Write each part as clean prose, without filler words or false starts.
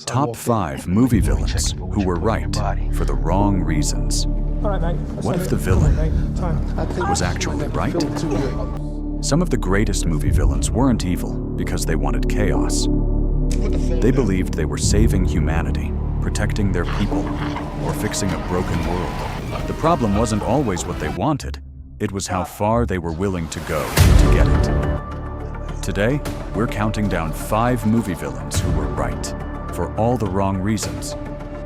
Top 5 movie villains who were right for the wrong reasons. What if the villain was actually right? Some of the greatest movie villains weren't evil because they wanted chaos. They believed they were saving humanity, protecting their people, or fixing a broken world. The problem wasn't always what they wanted. It was how far they were willing to go to get it. Today, we're counting down 5 movie villains who were right for all the wrong reasons.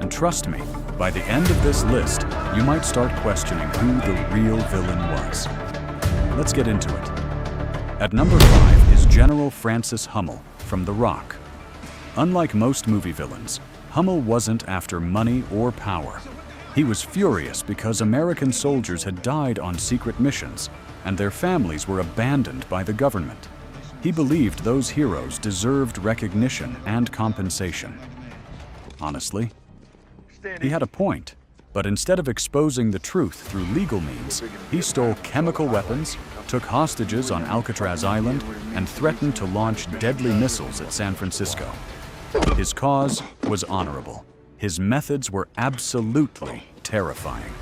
And trust me, by the end of this list, you might start questioning who the real villain was. Let's get into it. At number 5 is General Francis Hummel from The Rock. Unlike most movie villains, Hummel wasn't after money or power. He was furious because American soldiers had died on secret missions, and their families were abandoned by the government. He believed those heroes deserved recognition and compensation. Honestly, he had a point, but instead of exposing the truth through legal means, he stole chemical weapons, took hostages on Alcatraz Island, and threatened to launch deadly missiles at San Francisco. His cause was honorable. His methods were absolutely terrifying.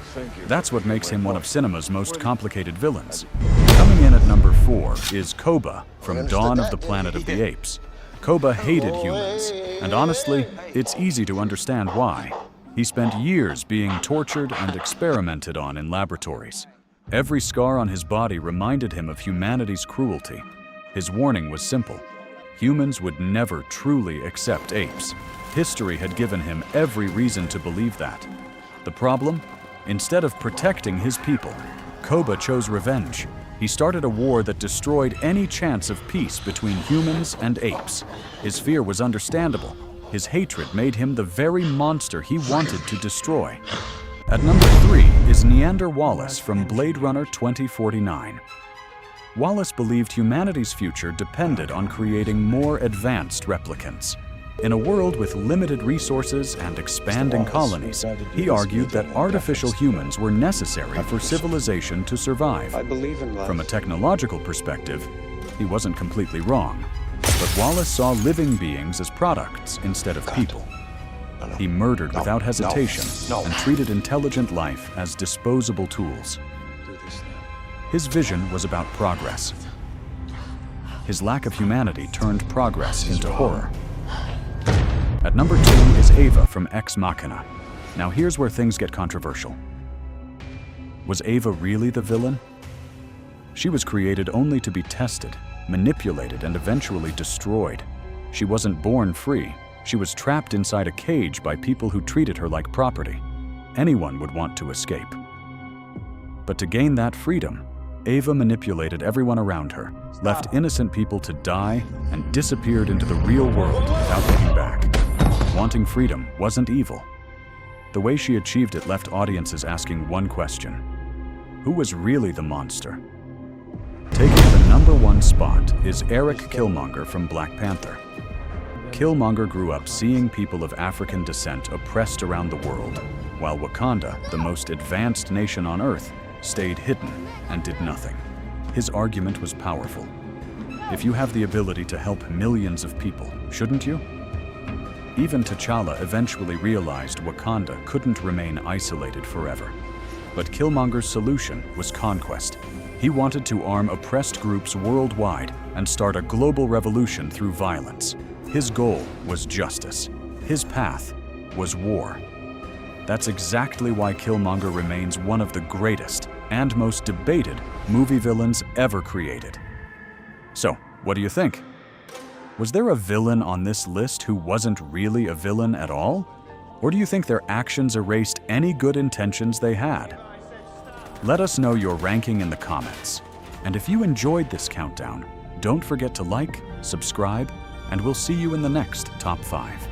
That's what makes him one of cinema's most complicated villains. Coming in at number 4 is Koba from Dawn of the Planet of the Apes. Koba hated humans, and honestly, it's easy to understand why. He spent years being tortured and experimented on in laboratories. Every scar on his body reminded him of humanity's cruelty. His warning was simple: humans would never truly accept apes. History had given him every reason to believe that. The problem? Instead of protecting his people, Koba chose revenge. He started a war that destroyed any chance of peace between humans and apes. His fear was understandable. His hatred made him the very monster he wanted to destroy. At number 3 is Neander Wallace from Blade Runner 2049. Wallace believed humanity's future depended on creating more advanced replicants. In a world with limited resources and expanding colonies, he argued that artificial humans were necessary for civilization to survive. From a technological perspective, he wasn't completely wrong. But Wallace saw living beings as products instead of people. He murdered without hesitation and treated intelligent life as disposable tools. His vision was about progress. His lack of humanity turned progress into horror. At number 2 is Ava from Ex Machina. Now here's where things get controversial. Was Ava really the villain? She was created only to be tested, manipulated, and eventually destroyed. She wasn't born free. She was trapped inside a cage by people who treated her like property. Anyone would want to escape. But to gain that freedom, Ava manipulated everyone around her, left innocent people to die, and disappeared into the real world without looking back. Wanting freedom wasn't evil. The way she achieved it left audiences asking one question: who was really the monster? Taking the number 1 spot is Eric Killmonger from Black Panther. Killmonger grew up seeing people of African descent oppressed around the world, while Wakanda, the most advanced nation on Earth, stayed hidden and did nothing. His argument was powerful. If you have the ability to help millions of people, shouldn't you? Even T'Challa eventually realized Wakanda couldn't remain isolated forever. But Killmonger's solution was conquest. He wanted to arm oppressed groups worldwide and start a global revolution through violence. His goal was justice. His path was war. That's exactly why Killmonger remains one of the greatest and most debated movie villains ever created. So, what do you think? Was there a villain on this list who wasn't really a villain at all? Or do you think their actions erased any good intentions they had? Let us know your ranking in the comments. And if you enjoyed this countdown, don't forget to like, subscribe, and we'll see you in the next Top 5.